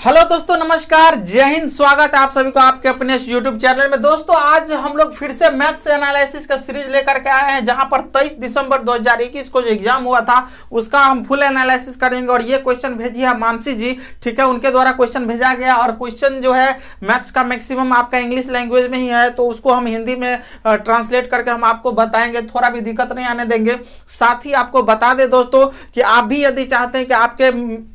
Hello दोस्तों, नमस्कार, जय हिंद। स्वागत है आप सभी को आपके अपने यूट्यूब चैनल में। दोस्तों आज हम लोग फिर से मैथ्स एनालिसिस का सीरीज लेकर के आए हैं, जहां पर 23 दिसंबर 2021 को जो एग्जाम हुआ था उसका हम फुल एनालिसिस करेंगे। और ये क्वेश्चन भेजी है मानसी जी, ठीक है, उनके द्वारा क्वेश्चन भेजा गया। और क्वेश्चन जो है मैथ्स का मैक्सिमम आपका इंग्लिश लैंग्वेज में ही है, तो उसको हम हिंदी में ट्रांसलेट करके हम आपको बताएंगे, थोड़ा भी दिक्कत नहीं आने देंगे। साथ ही आपको बता दें दोस्तों कि आप भी यदि चाहते हैं कि आपके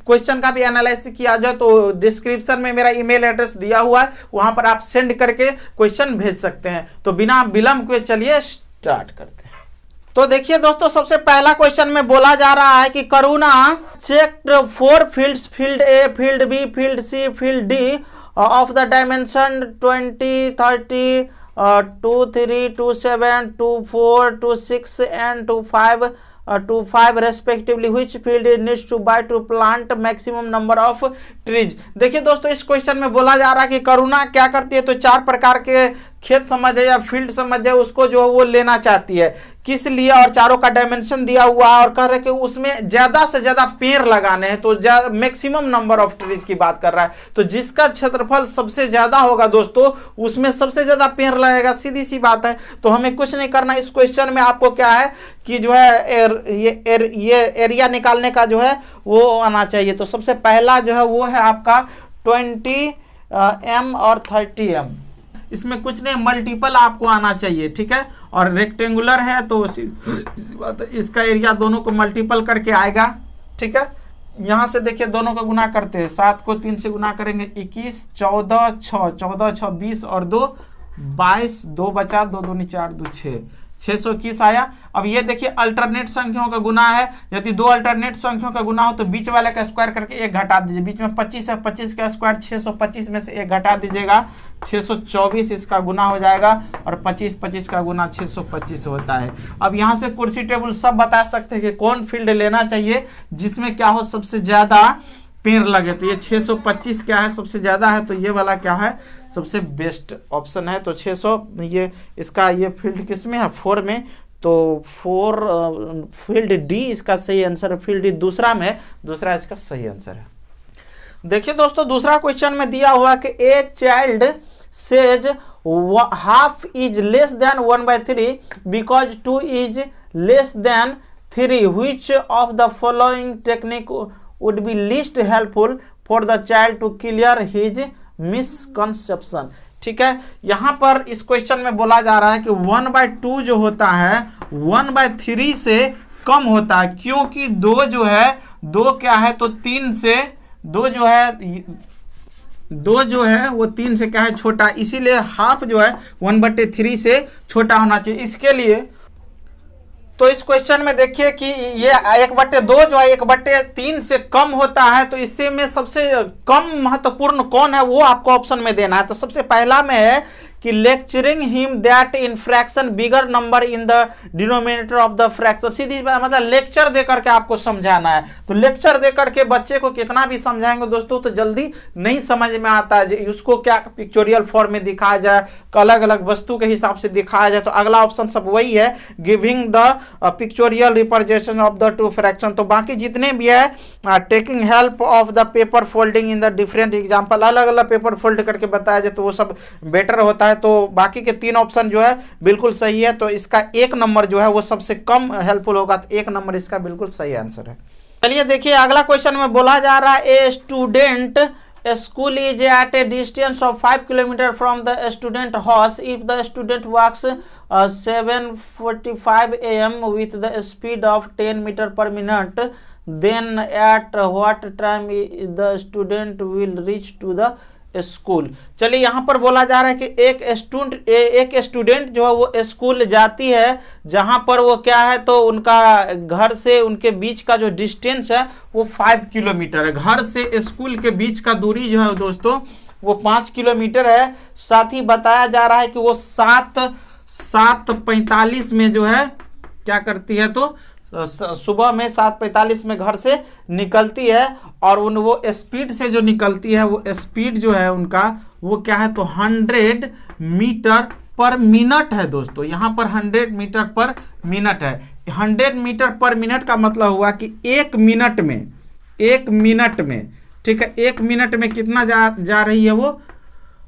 क्वेश्चन का भी एनालिसिस किया जाए तो डिस्क्रिप्शन में मेरा ईमेल एड्रेस दिया हुआ है, वहां पर आप सेंड करके क्वेश्चन भेज सकते हैं। तो बिना विलंब के चलिए स्टार्ट करते हैं। तो देखिए दोस्तों, सबसे पहला क्वेश्चन में बोला जा रहा है कि Karuna checked 4 fields, field A, field B, field C, field D of the dimension 20, 30, 2, 3, 2, 7, 2, 4, 2, 6 and 2, 5 to 5 respectively, which field needs to buy to plant maximum number of trees। देखिए दोस्तों, इस क्वेश्चन में बोला जा रहा है कि करुणा क्या करती है, तो 4 प्रकार के खेत समझ है या फील्ड समझ है, उसको जो वो लेना चाहती है। किस लिए? और चारों का डायमेंशन दिया हुआ है और कह रहे कि उसमें ज्यादा से ज्यादा पेड़ लगाने हैं, तो मैक्सिमम नंबर ऑफ ट्रीज की बात कर रहा है। तो जिसका क्षेत्रफल सबसे ज्यादा होगा दोस्तों, उसमें सबसे ज्यादा पेड़ लगेगा, सीधी सी बात है। तो हमें कुछ नहीं करना। इस क्वेश्चन में आपको क्या है कि जो है ये एरिया निकालने का जो है वो आना चाहिए। तो सबसे पहला जो है वो है आपका 20 m और 30 m। इसमें कुछ नहीं, मल्टीपल आपको आना चाहिए, ठीक है। और रेक्टेंगुलर है तो बात है, इसका एरिया दोनों को मल्टीपल करके आएगा, ठीक है। यहां से देखिए दोनों को गुना करते हैं, 7 को 3 से गुना करेंगे 21, 14, 6, 14, 6, 20 और 2 22, 2 बचा, 2 दूनी 4, 2 6, 621 आया। अब ये देखिए अल्टरनेट संख्याओं का गुना है। यदि 2 अल्टरनेट संख्याओं का गुना हो तो बीच वाले का स्क्वायर करके 1 घटा दीजिए। बीच में 25 है, 25 का स्क्वायर 625 में से 1 घटा दीजिएगा, 624 इसका गुना हो जाएगा। और 25 का गुना 625 होता है। अब यहाँ से कुर्सी टेबल सब बता सकते हैं कि कौन फील्ड लेना चाहिए जिसमें क्या हो सबसे ज्यादा पेड़ लगे। तो ये 625 क्या है, सबसे ज्यादा है, तो ये वाला क्या है, सबसे बेस्ट ऑप्शन है। तो 600 ये इसका ये फील्ड किस में है, 4 में। तो 4 फील्ड डी इसका सही आंसर है। फील्ड डी दूसरा में है, दूसरा इसका सही आंसर है। देखिए दोस्तों, दूसरा क्वेश्चन में दिया हुआ कि a child says half is less than 1/3 because 2 is less than 3, which of the following technique would be least helpful for the child to clear his misconception। ठीक है, यहां पर इस क्वेश्चन में बोला जा रहा है कि 1/2 जो होता है 1/3 से कम होता है, क्योंकि 2 जो है 2 क्या है, तो 3 से 2 जो है वो 3 से क्या है, छोटा, इसीलिए हाफ जो है 1/3 से छोटा होना चाहिए। इसके लिए तो इस क्वेश्चन में देखिए कि ये 1/2 जो है 1/3 से कम होता है, तो इससे में सबसे कम महत्वपूर्ण कौन है वो आपको ऑप्शन में देना है। तो सबसे पहला में है कि lecturing him that in fraction bigger number in the denominator of the fraction. सीधी मतलब लेक्चर देकर के आपको समझाना है। तो लेक्चर देकर के बच्चे को कितना भी समझाएंगे दोस्तों तो जल्दी नहीं समझ में आता है। उसको क्या पिक्चोरियल फॉर्म में दिखाया जाए, अलग अलग वस्तु के हिसाब से दिखाया जाए। तो अगला ऑप्शन सब वही है, giving the pictorial representation of the 2 fraction. तो बाकी जितने भी है, taking help of the paper folding in the different example, अलग अलग पेपर फोल्ड करके बताया जाए तो वो सब बेटर होता है। तो बाकी के 3 ऑप्शन जो है बिल्कुल सही है। तो इसका 1 नंबर जो है वो सबसे कम हेल्पफुल होगा, तो 1 नंबर इसका बिल्कुल सही आंसर है। चलिए देखिए अगला क्वेश्चन में बोला जा रहा है a student school is at a distance of 5 kilometre from the student house if the student walks 7:45 AM with the speed of 10 meter per minute, then at what time the student will reach to the school. चलिए यहाँ पर बोला जा रहा है कि एक student जो है वो स्कूल जाती है, जहां पर वो क्या है, तो उनका घर से उनके बीच का जो डिस्टेंस है वो 5 किलोमीटर है। घर से स्कूल के बीच का दूरी जो है दोस्तों वो 5 किलोमीटर है। साथ ही बताया जा रहा है कि वो 7:45 में जो है क्या करती है, तो सुबह में 7:45 में घर से निकलती है। और वो स्पीड से जो निकलती है, वो स्पीड जो है उनका वो क्या है, तो 100 मीटर पर मिनट है दोस्तों। यहाँ पर 100 मीटर पर मिनट है। 100 मीटर पर मिनट का मतलब हुआ कि 1 मिनट में ठीक है, 1 मिनट में कितना जा रही है वो,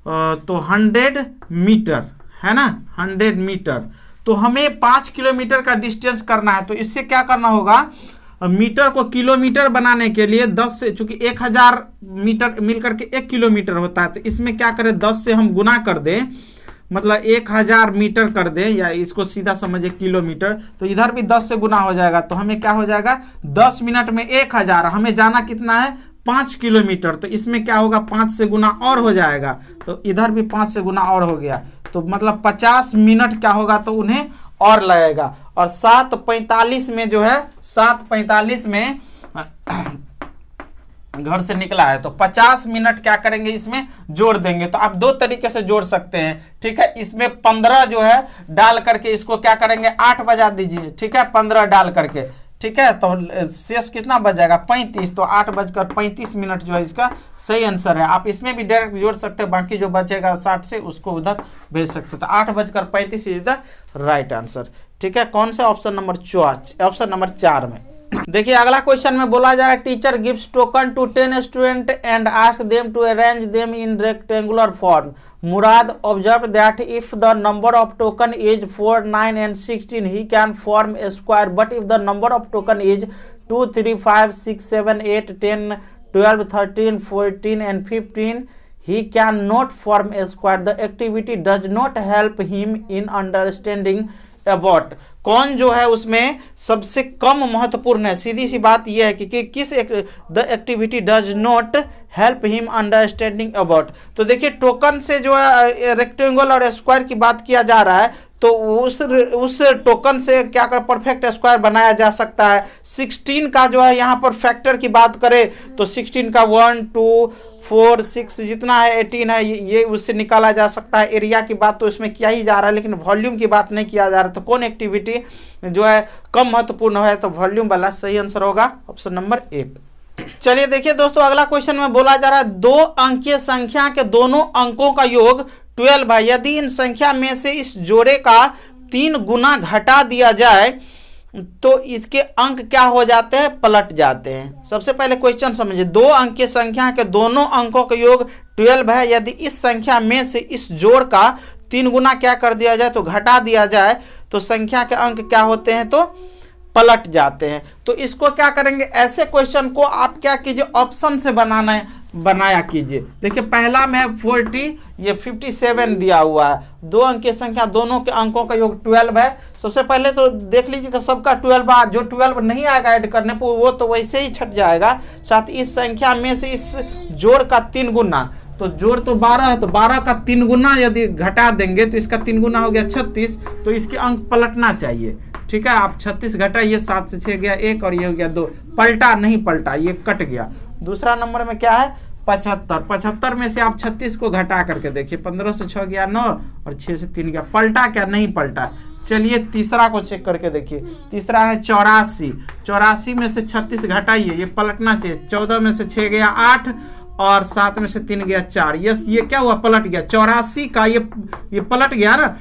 तो 100 मीटर है ना, 100 मीटर। तो हमें 5 किलोमीटर का डिस्टेंस करना है। तो इससे क्या करना होगा, मीटर को किलोमीटर बनाने के लिए 10 से, चूंकि 1000 मीटर मिलकर के 1 किलोमीटर होता है, तो इसमें क्या करें, 10 से हम गुना कर दें, मतलब 1000 मीटर कर दें, या इसको सीधा समझे किलोमीटर, तो इधर भी 10 से गुना हो जाएगा। तो हमें क्या हो जाएगा, 10 मिनट में 1000, हमें जाना कितना है, 5 किलोमीटर। तो इसमें क्या होगा, 5 से गुना और हो जाएगा, तो इधर भी 5 से गुना और हो गया, तो मतलब 50 मिनट क्या होगा, तो उन्हें और लगेगा। और 7:45 में जो है, 7:45 में घर से निकला है, तो 50 मिनट क्या करेंगे, इसमें जोड़ देंगे। तो आप 2 तरीके से जोड़ सकते हैं, ठीक है। इसमें 15 जो है डाल करके इसको क्या करेंगे, 8 बजा दीजिए, ठीक है, 15 डाल करके, ठीक है। तो शेष कितना बच जाएगा, 35। तो 8:35 मिनट जो है इसका सही आंसर है। आप इसमें भी डायरेक्ट जोड़ सकते हैं, बाकी जो बचेगा 60 से उसको उधर भेज सकते हैं। तो 8:35 इज द राइट आंसर, ठीक है। कौन से ऑप्शन नंबर 4 में। देखिए अगला क्वेश्चन में बोला जा रहा है, teacher gives token to 10 student and ask them to arrange them in rectangular form. Murad observed that if the number of token is 4, 9 and 16, he can form a square. But if the number of token is 2, 3, 5, 6, 7, 8, 10, 12, 13, 14 and 15, he cannot form a square. The activity does not help him in understanding about. कौन जो है उसमें सबसे कम महत्वपूर्ण है, सीधी सी बात यह है कि किस the activity does not help him understanding about. तो देखिए टोकन से जो है रेक्टेंगल और स्क्वायर की बात किया जा रहा है, तो उस टोकन से क्या कर परफेक्ट स्क्वायर बनाया जा सकता है। 16 का जो है यहाँ पर फैक्टर की बात करें तो 16 का 1, 2, 4, 6 जितना है 18 है, ये उससे निकाला जा सकता है। एरिया की बात तो इसमें किया ही जा रहा है, लेकिन वॉल्यूम की बात नहीं किया जा रहा। तो कौन एक्टिविटी जो है कम महत्वपूर्ण है, तो वॉल्यूम वाला सही आंसर होगा ऑप्शन नंबर 1। चलिए देखिए दोस्तों अगला क्वेश्चन में बोला जा रहा है, 2 अंकीय संख्या के दोनों अंकों का योग 12 है। यदि इन संख्या में से इस जोड़े का 3 गुना घटा दिया जाए तो इसके अंक क्या हो जाते हैं, पलट जाते हैं। सबसे पहले क्वेश्चन समझिए, 2 अंकीय संख्या के दोनों अंकों का योग 12 है। यदि इस संख्या में से इस जोड़ का 3 गुना क्या कर दिया जाए, तो घटा दिया जाए, तो संख्या के अंक क्या होते हैं, तो पलट जाते हैं। तो इसको क्या करेंगे, ऐसे क्वेश्चन को आप क्या कीजिए, ऑप्शन से बनाया कीजिए। देखिए पहला में 40, ये 57 दिया हुआ है। 2 अंक की संख्या, दोनों के अंकों का योग 12 है। सबसे पहले तो देख लीजिए कि सबका 12, जो 12 नहीं आएगा ऐड करने पर वो तो वैसे ही छट जाएगा। साथ इस संख्या में से इस जोड़ का 3 गुना, तो जोड़ तो 12 है, तो 12 का 3 गुना यदि घटा देंगे तो इसका 3 गुना हो गया 36, तो इसके अंक पलटना चाहिए। ठीक है, आप 36 घटाइए, 7 से 6 गया 1 और ये हो गया 2, पलटा नहीं पलटा, ये कट गया। दूसरा नंबर में क्या है, 75। 75 में से आप 36 को घटा करके देखिए, 15 से 6 गया 9 और 6 से 3 गया, पलटा क्या, नहीं पलटा। चलिए तीसरा को चेक करके देखिए, तीसरा है 84। 84 में से 36 घटाइए, ये पलटना चाहिए। 14 में से 6 गया 8 और 7 में से 3 गया 4, यस ये क्या हुआ, पलट गया। 84 का ये पलट गया ना,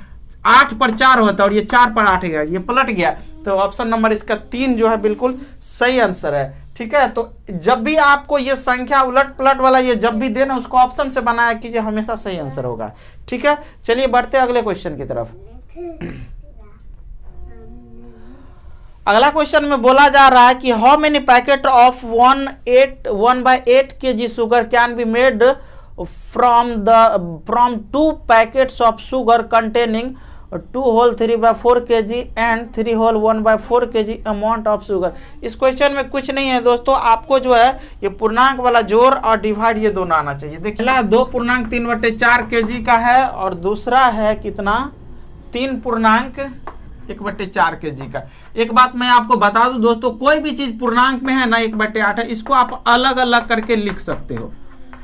8 पर 4 होता है और ये 4 पर 8 गया, ये पलट गया। तो ऑप्शन नंबर इसका 3 जो है बिल्कुल सही आंसर है। ठीक है, तो जब भी आपको ये संख्या उलट पलट वाला ये जब भी देना, उसको ऑप्शन से बनाया कीजिए, हमेशा सही आंसर होगा। ठीक है, चलिए बढ़ते अगले क्वेश्चन की तरफ। अगला क्वेश्चन में बोला जा रहा है कि how many packet of 1/8 kg sugar can be made from 2 packets of sugar containing 2 whole 3/4 kg and 3 whole 1/4 kg amount of sugar। इस क्वेश्चन में कुछ नहीं है दोस्तों, आपको जो है ये पूर्णांक वाला जोड़ और डिवाइड ये दोनों आना चाहिए। देखिए 2 पूर्णांक 3/4 kg का है और दूसरा है कितना, 3 पूर्णांक 1/4 kg का। एक बात मैं आपको बता दूं दोस्तों, कोई भी चीज पूर्णांक में है ना 1/8 है, इसको आप अलग अलग करके लिख सकते हो,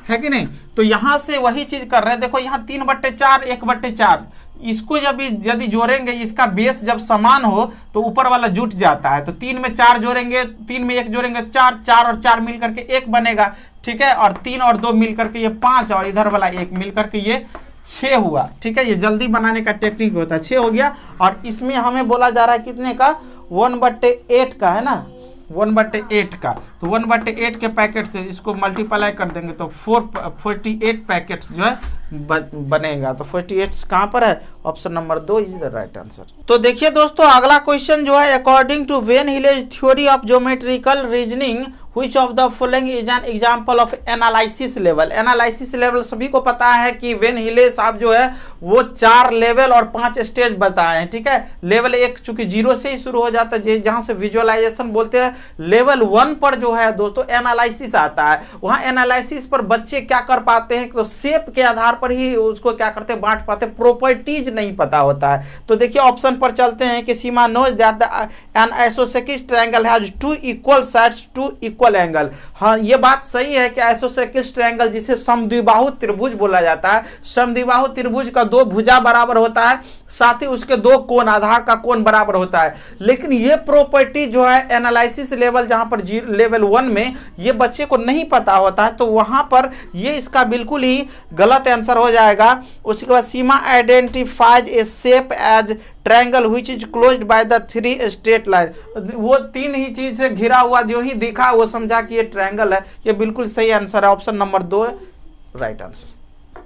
है कि नहीं। तो यहां से वही चीज कर रहे हैं। देखो यहाँ 3/4 1/4, इसको जब यदि जोड़ेंगे, इसका बेस जब समान हो तो ऊपर वाला जुट जाता है। तो 3 में 4 जोड़ेंगे, 3 में 1 जोड़ेंगे 4, 4 और 4 मिल करके 1 बनेगा। ठीक है, और 3 और 2 मिल करके ये 5 और इधर वाला 1 मिल करके ये 6 हुआ। ठीक है, ये जल्दी बनाने का टेक्निक होता है। 6 हो गया और इसमें हमें बोला जा रहा है कितने का, 1/8 का है ना, 1/8 का, तो 1/8 के पैकेट से इसको मल्टीप्लाई कर देंगे तो 48 पैकेट्स जो है बनेगा। तो 48 कहाँ पर है? Option number 2 is the right answer. तो देखिए दोस्तों, अगला क्वेश्चन जो है, according to Van Hiele theory of geometrical reasoning Which of the following is an example of analysis level? Analysis level सभी को पता है कि वेन हिले साहब जो है वो 4 लेवल और 5 स्टेज बताए हैं, ठीक है। लेवल 1 चूंकि 0 से ही शुरू हो जाता है, जहां से विजुअलाइजेशन बोलते हैं। लेवल 1 पर जो है दोस्तों एनालिसिस आता है। वहां एनालिसिस पर बच्चे क्या कर पाते हैं, तो शेप के आधार पर ही उसको क्या करते हैं, बांट पाते, प्रॉपर्टीज नहीं पता होता है। तो देखिए ऑप्शन पर चलते हैं कि Seema knows that an isosceles triangle has 2 equal sides 2 equal angle. हाँ, ये बात सही है कि आइसोसेलेस ट्रायंगल जिसे समद्विबाहु त्रिभुज बोला जाता है, समद्विबाहु त्रिभुज का 2 भुजा बराबर होता है, साथ ही उसके 2 कोण, आधार का कोण बराबर होता है। लेकिन ये प्रॉपर्टी जो है एनालिसिस लेवल, जहां पर लेवल 1 में ये बच्चे को नहीं पता होता है, तो वहां पर ये इसका बिल्कुल ही गलत आंसर हो जाएगा। उसके बाद Seema identifies a shape as triangle which is closed by the 3 straight line. वो 3 ही चीज से घिरा हुआ जो ही दिखा वो समझा कि ये ट्रायंगल है। ये बिल्कुल सही आंसर है, ऑप्शन नंबर 2 राइट आंसर।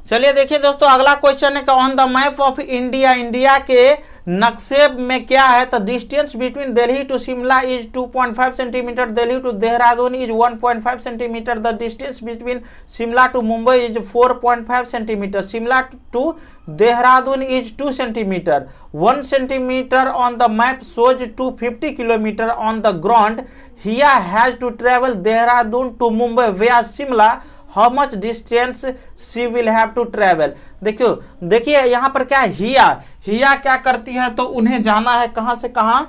चलिए देखिए दोस्तों, अगला क्वेश्चन है कि on the map of India, India के नक्शे में क्या है, तो distance between Delhi to Shimla is 2.5 centimetre, Delhi to Dehradun is 1.5 centimetre, the distance between Shimla to Mumbai is 4.5 centimetre, Shimla to Dehradun is 2 centimetre, 1 centimetre on the map shows 250 kilometre on the ground, Hiya has to travel Dehradun to Mumbai via Shimla, how much distance she will have to travel. देखिए यहाँ पर क्या है, हिया क्या करती है, तो उन्हें जाना है कहां से कहां,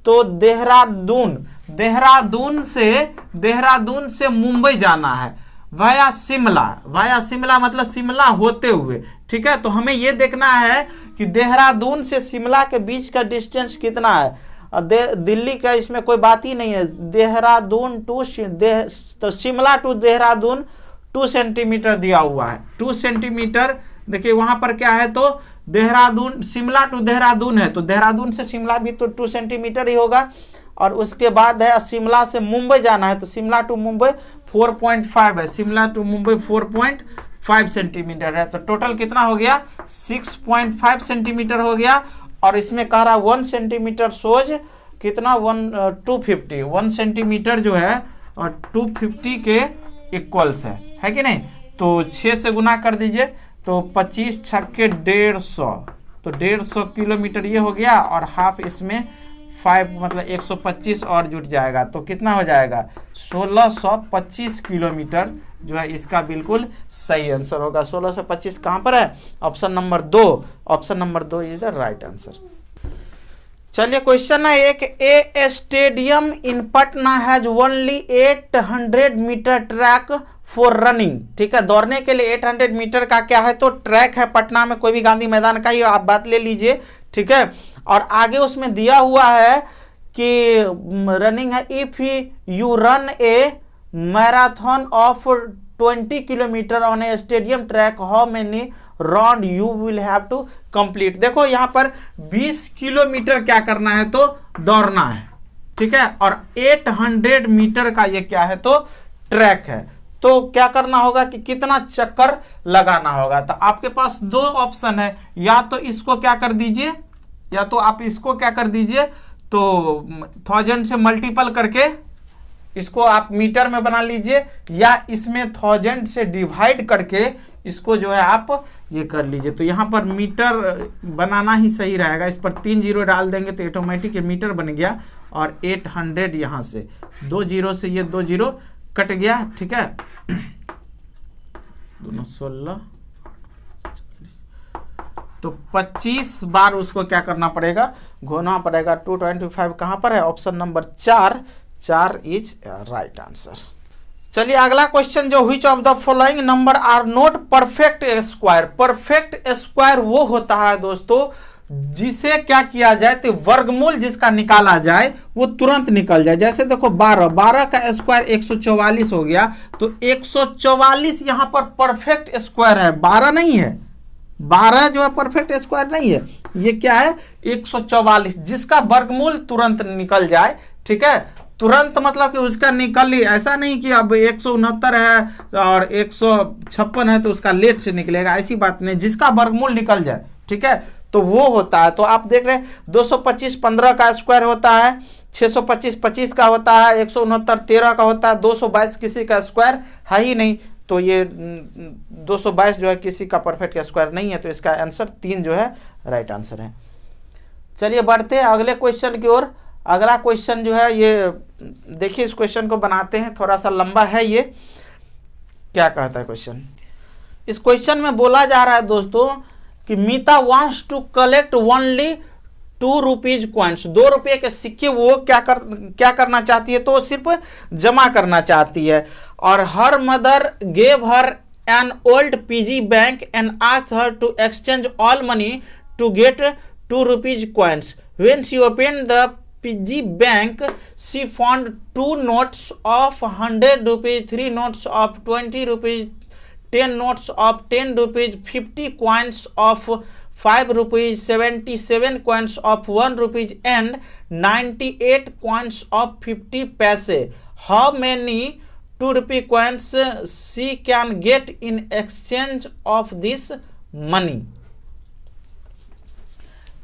तो देहरादून से मुंबई जाना है वाया शिमला मतलब शिमला होते हुए, ठीक है। तो हमें यह देखना है कि देहरादून से शिमला के बीच का डिस्टेंस कितना है। दिल्ली का इसमें कोई बात ही नहीं है। देहरादून टू तो शिमला टू देहरादून 2 सेंटीमीटर दिया हुआ है, 2 सेंटीमीटर। देखिए वहां पर क्या है, तो देहरादून, शिमला टू देहरादून है, तो देहरादून से शिमला भी तो 2 सेंटीमीटर ही होगा। और उसके बाद है शिमला से मुंबई जाना है, तो शिमला टू मुंबई 4.5 है, शिमला टू मुंबई 4.5 सेंटीमीटर है। तो टोटल कितना हो गया, 6.5 सेंटीमीटर हो गया। और इसमें कह रहा 1 सेंटीमीटर सोज कितना, 1 सेंटीमीटर जो है और 250 के इक्वल्स है कि नहीं। तो 6 से गुना कर दीजिए, तो 25 छक्के 150, तो 150 किलोमीटर ये हो गया, और हाफ इसमें 5 मतलब 125 और जुट जाएगा, तो कितना हो जाएगा, 1625 किलोमीटर जो है इसका बिल्कुल सही आंसर होगा। 1625 कहां पर है, option number 2, option number 2 is the right answer. चलिए क्वेश्चन है एक, a stadium in Patna has only 800 metre track for running, ठीक है। दौड़ने के लिए 800 मीटर का क्या है, तो ट्रैक है पटना में, कोई भी गांधी मैदान का ही आप बात ले लीजिए, ठीक है। और आगे उसमें दिया हुआ है कि रनिंग है, if you run a marathon of 20 kilometre on a stadium track, how many round you will have to complete. देखो यहाँ पर 20 किलोमीटर क्या करना है, तो दौड़ना है, ठीक है। और 800 मीटर का ये क्या है, तो ट्रैक है। तो क्या करना होगा कि कितना चक्कर लगाना होगा। तो आपके पास 2 ऑप्शन है, या तो इसको क्या कर दीजिए, या तो आप इसको क्या कर दीजिए, तो 1000 से मल्टीपल करके इसको आप मीटर में बना लीजिए, या इसमें 1000 से डिवाइड करके इसको जो है आप ये कर लीजिए। तो यहाँ पर मीटर बनाना ही सही रहेगा, इस पर 3 जीरो डाल देंगे तो ऑटोमेटिक मीटर बन गया। और 800 यहाँ से 2 जीरो से ये 2 जीरो कट गया, ठीक है। दोनों 16, तो 25 बार उसको क्या करना पड़ेगा, घोना पड़ेगा। 225 कहां पर है, option number 4 is right answer. चलिए अगला क्वेश्चन जो, which of the following number are not perfect square. Perfect square वो होता है दोस्तों जिसे क्या किया जाए, तो वर्गमूल जिसका निकाला जाए वो तुरंत निकल जाए। जैसे देखो 12 का स्क्वायर 144 हो गया, तो 144 यहां पर परफेक्ट स्क्वायर है, 12 नहीं है, 12 जो है परफेक्ट स्क्वायर नहीं है, ये क्या है 144, जिसका वर्गमूल तुरंत निकल जाए, ठीक है। तुरंत मतलब कि उसका निकल ही, ऐसा नहीं कि अब 169 है और 156 है तो उसका लेट से निकलेगा, ऐसी बात नहीं, जिसका वर्गमूल निकल जाए, ठीक है, तो वो होता है। तो आप देख रहे हैं 225 15 का स्क्वायर होता है, 625 25 का होता है, 169 13 का होता है, 222 किसी का स्क्वायर है ही नहीं, तो ये 222 जो है किसी का परफेक्ट स्क्वायर नहीं है, तो इसका आंसर 3 जो है राइट आंसर है। चलिए बढ़ते हैं अगले क्वेश्चन की ओर। अगला क्वेश्चन जो है ये देखिए, इस क्वेश्चन को बनाते हैं, थोड़ा सा लंबा है ये। क्या कहता है क्वेश्चन? इस क्वेश्चन में बोला जा रहा है दोस्तों कि Meeta wants to collect only 2 rupees coins, 2 रुपये के सिक्के वो क्या करना चाहती है, तो सिर्फ जमा करना चाहती है। और her mother gave her an old piggy bank and asked her to exchange all money to get 2 rupees coins. When she opened the piggy bank, she found 2 notes of 100 rupees, 3 notes of 20 rupees, 10 notes of 10 rupees, 50 coins of 5 rupees, 77 coins of 1 rupees and 98 coins of 50 paise. How many 2 rupee coins she can get in exchange of this money?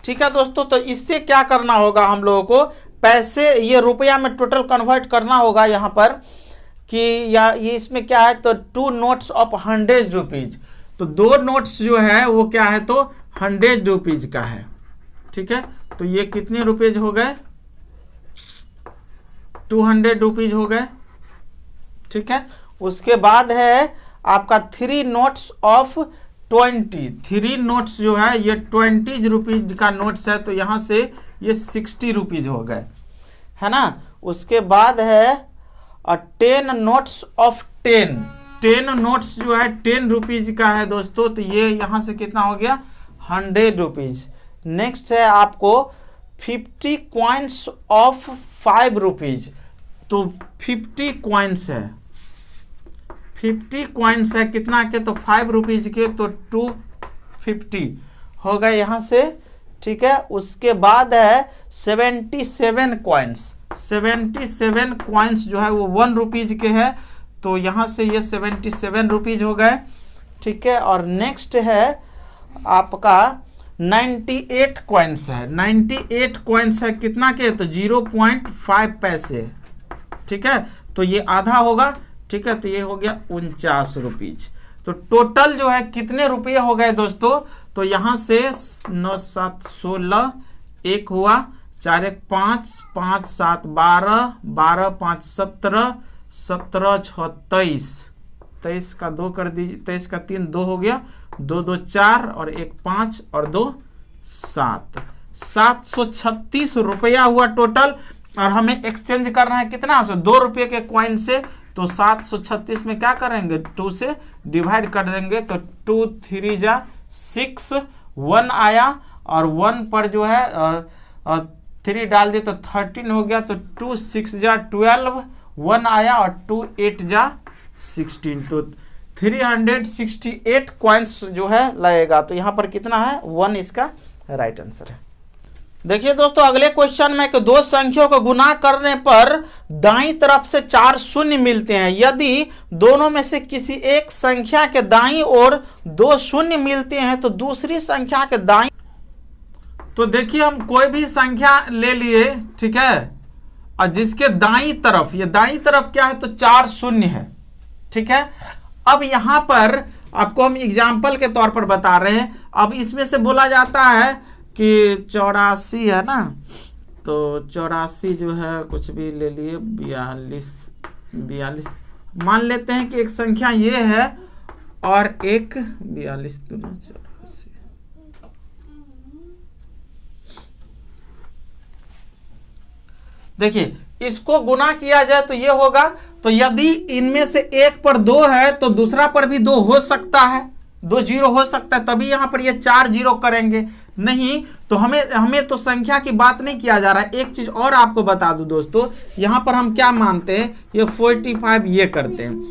ठीक है दोस्तों, तो इससे क्या करना होगा हम लोगों को, पैसे ये रुपया में टोटल कन्वर्ट करना होगा यहाँ पर कि ये इसमें क्या है, तो 2 नोट्स ऑफ 100 रुपीज, तो 2 नोट्स जो है वो क्या है, तो 100 रुपीज का है, ठीक है, तो ये कितने रुपीज हो गए, 200 रुपीज हो गए, ठीक है। उसके बाद है आपका 3 नोट्स ऑफ 20, 3 नोट्स जो है ये 20 रुपीज का नोट्स है, तो यहाँ से ये 60 रुपीज हो गए, है ना। उसके बाद है 10 नोट्स ऑफ 10 नोट्स जो है 10 रुपीज का है दोस्तों, तो ये यहाँ से कितना हो गया, 100 रुपीज। नेक्स्ट है आपको 50 कॉइन्स ऑफ 5 रुपीज, तो 50 कॉइन्स है, 50 कॉइन्स है कितना के, तो 5 रुपीज के, तो 250 हो गए यहाँ से, ठीक है। उसके बाद है 77 कॉइन्स, 77 कॉइन्स जो है वो 1 रुपीज के है, तो यहाँ से ये 77 रुपीज हो गए, ठीक है। और नेक्स्ट है आपका 98 कॉइन्स है, 98 कॉइन्स है कितना के, तो 0.5 पैसे, ठीक है, तो ये आधा होगा, ठीक है, तो ये हो गया 49 रुपीज। तो टोटल जो है कितने रुपये हो गए दोस्तों, तो यहाँ से 9 7 16 1 हुआ, 4 1 5 5 7 12 12 5 17 17 6 23, 23 का 2 कर दीजिए, 23 का 3 2 हो गया, 2 2 4 और 1 5 और 2 7, 736 रुपया हुआ टोटल। और हमें एक्सचेंज करना है कितना, 2 रुपये के कॉइन से, तो 736 में क्या करेंगे, 2 से डिवाइड कर देंगे, तो 2 3 जा 6, 1 आया और 1 पर जो है 3 डाल दिए तो 13 हो गया, तो 2 6 जा 12, 1 आया और 2 8 जा 16, तो 368 कॉइन्स जो है लगेगा। तो यहाँ पर कितना है, 1 इसका राइट आंसर है। देखिए दोस्तों अगले क्वेश्चन में कि 2 संख्याओं को गुना करने पर दाईं तरफ से 4 शून्य मिलते हैं, यदि दोनों में से किसी एक संख्या के दाईं ओर 2 शून्य मिलते हैं तो दूसरी संख्या के दाईं, तो देखिए हम कोई भी संख्या ले लिए, ठीक है, और जिसके दाईं तरफ, ये दाईं तरफ क्या है, तो 4 शून्य है, ठीक है। अब यहां पर आपको हम एग्जाम्पल के तौर पर बता रहे हैं। अब इसमें से बोला जाता है कि 84 है ना, तो 84 जो है कुछ भी ले लिए, 42 मान लेते हैं कि एक संख्या ये है और एक 42 दूना 84। देखिए इसको गुना किया जाए तो ये होगा, तो यदि इनमें से एक पर 2 है तो दूसरा पर भी 2 हो सकता है, 2 0 हो सकता है, तभी यहां पर ये 4 0 करेंगे, नहीं तो हमें तो संख्या की बात नहीं किया जा रहा है। एक चीज और आपको बता दूं दोस्तों, यहां पर हम क्या मानते हैं, ये 45 ये करते हैं,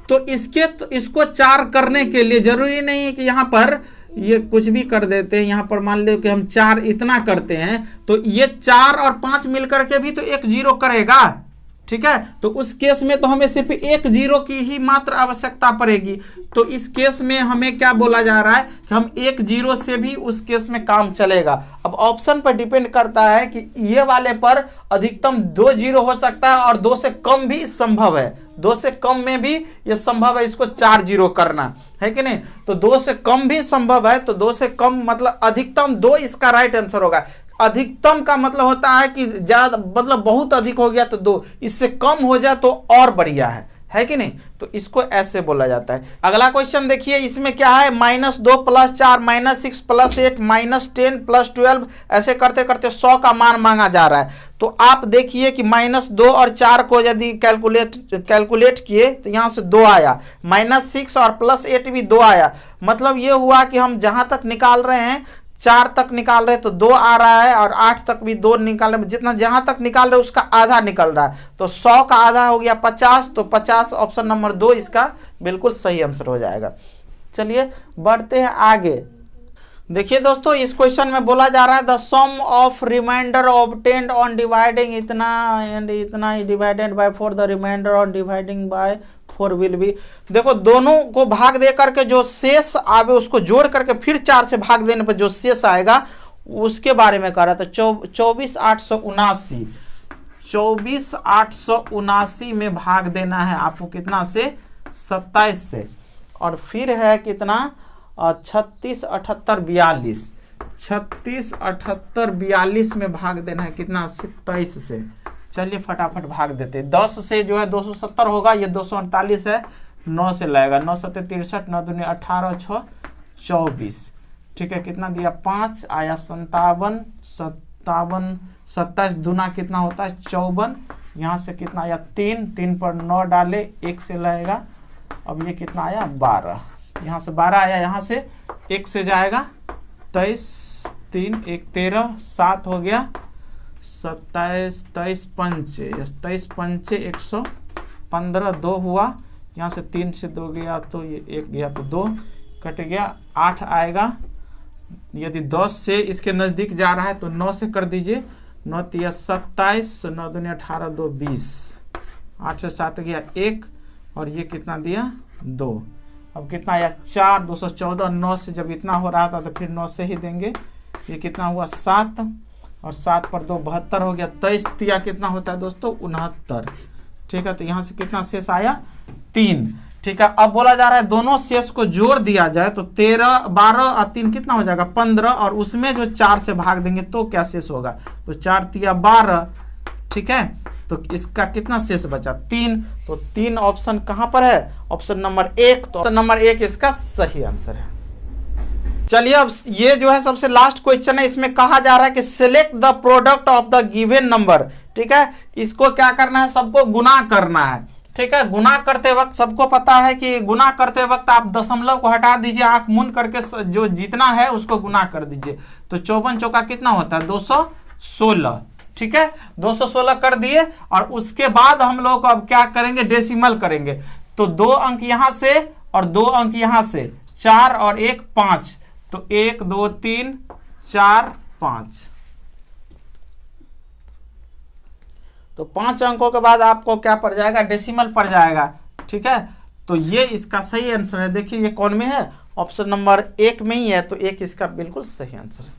तो इसको 4 करने के लिए जरूरी नहीं है कि यहां पर ये कुछ भी कर देते हैं। यहां पर मान लो कि हम 4 इतना करते हैं, तो ये 4 और 5 मिलकर के भी तो 1 0 करेगा, ठीक है। तो उस केस में तो हमें सिर्फ एक जीरो की ही मात्र आवश्यकता पड़ेगी। तो इस केस में हमें क्या बोला जा रहा है कि हम एक जीरो से भी उस केस में काम चलेगा। अब ऑप्शन पर डिपेंड करता है कि ये वाले पर अधिकतम 2 जीरो हो सकता है और 2 से कम भी संभव है, 2 से कम में भी ये संभव है इसको 4 जीरो करना, है कि नहीं। तो 2 से कम भी संभव है, तो 2 से कम मतलब अधिकतम 2 इसका राइट आंसर होगा। अधिकतम का मतलब होता है कि ज्यादा मतलब बहुत अधिक हो गया तो 2, इससे कम हो जाए तो और बढ़िया है कि नहीं। तो इसको ऐसे बोला जाता है। अगला क्वेश्चन देखिए, इसमें क्या है, -2 + 4 -6 + 8 -10 + 12, ऐसे करते करते 100 का मान मांगा जा रहा है। तो आप देखिए कि -2 और 4 को यदि कैलकुलेट किए तो यहाँ से 2 आया, -6 और +8 भी 2 आया। मतलब ये हुआ कि हम जहां तक निकाल रहे हैं 4 तक निकाल रहे तो 2 आ रहा है, और 8 तक भी 2 निकाल रहे, जितना जहां तक निकाल रहे उसका आधा निकल रहा है। तो 100 का आधा हो गया 50, तो 50 ऑप्शन नंबर 2 इसका बिल्कुल सही आंसर हो जाएगा। चलिए बढ़ते हैं आगे। देखिए दोस्तों, इस क्वेश्चन में बोला जा रहा है the sum of remainder obtained on dividing इतना एंड इतना divided by 4 the remainder on dividing by 4 will be. देखो दोनों को भाग दे करके जो शेष आवे उसको जोड़ करके फिर 4 से भाग देने पर जो शेष आएगा उसके बारे में कह रहा था। 24,879 24,879 में भाग देना है आपको कितना से, 27 से, और फिर है कितना 36, 78, 42 36, 78, 42 में भाग देना है कितना, 27 से। चलिए फटाफट भाग देते हैं। 10 से जो है 270 होगा, ये 248 है, 9 से लगेगा, 9 7 63, 9 दूनी 18, 6 24, ठीक है। कितना दिया 5 आया 57, 27 दूना कितना होता है 54, यहाँ से कितना आया 3, 3 पर 9 डाले 1 से लगेगा, अब ये कितना आया 12, यहाँ से 12 आया, यहाँ से 1 से जाएगा 23, 3 1 13, 7 हो गया 27, 23 पंचे 115, 2 हुआ, यहाँ से 3 से 2 गया तो ये 1 गया तो 2 कट गया, 8 आएगा। यदि 10 से इसके नज़दीक जा रहा है तो 9 से कर दीजिए, 9 तिया 27, 9 दूनी 18, 2 20, 8 से 7 गया 1, और ये कितना दिया 2। अब कितना आया 4, 214, 9 से जब इतना हो रहा था तो फिर 9 से ही देंगे, ये कितना हुआ 7, और 7 पर 2 72 हो गया, 23 तिया कितना होता है दोस्तों 69, ठीक है। तो यहाँ से कितना शेष आया 3, ठीक है। अब बोला जा रहा है दोनों शेष को जोड़ दिया जाए तो 13, 12 और 3 कितना हो जाएगा 15, और उसमें जो 4 से भाग देंगे तो क्या शेष होगा, तो 4 तिया 12, ठीक है। तो इसका कितना शेष बचा 3, तो 3 ऑप्शन कहां पर है, ऑप्शन नंबर 1, तो ऑप्शन नंबर 1 इसका सही आंसर है। चलिए अब ये जो है सबसे लास्ट क्वेश्चन है, इसमें कहा जा रहा है कि select the product of the given number, ठीक है। इसको क्या करना है, सबको गुना करना है, ठीक है। गुना करते वक्त सबको पता है कि गुना करते वक्त आप दशमलव को हटा दीजिए, आंख मूंद करके जो जितना है उसको गुना कर दीजिए। तो 54 चौका कितना होता है 216, ठीक है। 216 कर दिए, और उसके बाद हम लोग अब क्या करेंगे, डेसिमल करेंगे। तो 2 अंक यहां से और 2 अंक यहां से, 4 और 1 5, तो 1 2 3 4 5, तो 5 अंकों के बाद आपको क्या पड़ जाएगा, डेसिमल पड़ जाएगा, ठीक है। तो ये इसका सही आंसर है। देखिए ये कौन में है, ऑप्शन नंबर 1 में ही है, तो 1 इसका बिल्कुल सही आंसर है।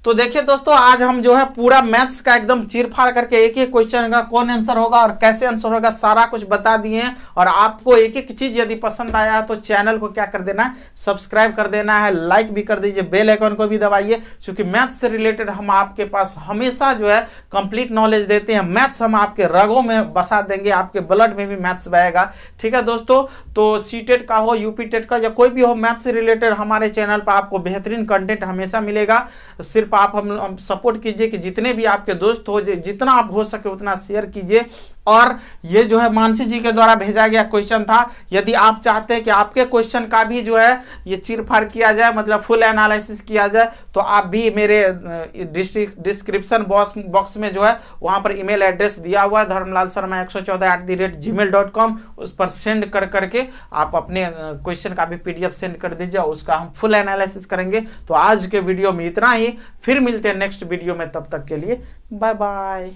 तो देखिए दोस्तों, आज हम जो है पूरा मैथ्स का एकदम चीरफाड़ करके एक एक क्वेश्चन का कौन आंसर होगा और कैसे आंसर होगा सारा कुछ बता दिए हैं। और आपको एक एक चीज यदि पसंद आया है तो चैनल को क्या कर देना है, सब्सक्राइब कर देना है, लाइक भी कर दीजिए, बेल आइकन को भी दबाइए, क्योंकि मैथ्स से रिलेटेड हम आपके पास हमेशा जो है कंप्लीट नॉलेज देते हैं। मैथ्स हम आपके रगों में बसा देंगे, आपके ब्लड में भी मैथ्स बहेगा, ठीक है दोस्तों। तो सीटेट का हो, यूपी टेट का, या कोई भी हो मैथ्स से रिलेटेड, हमारे चैनल पर आपको बेहतरीन कंटेंट हमेशा मिलेगा। सिर्फ आप हम सपोर्ट कीजिए कि जितने भी आपके दोस्त हो, जितना आप हो सके उतना शेयर कीजिए। और ये जो है मानसी जी के द्वारा भेजा गया क्वेश्चन था, यदि आप चाहते हैं कि आपके क्वेश्चन का भी जो है ये चीरफाड़ किया जाए, मतलब फुल एनालिसिस किया जाए, तो आप भी मेरे डिस्क्रिप्शन बॉक्स में जो है वहां पर ईमेल एड्रेस दिया हुआ है, dharmlalsharma114@gmail.com, उस पर सेंड कर करके आप अपने क्वेश्चन का भी PDF सेंड कर दीजिए, उसका हम फुल एनालिसिस करेंगे। तो आज के वीडियो में इतना ही, फिर मिलते हैं नेक्स्ट वीडियो में, तब तक के लिए बाय बाय।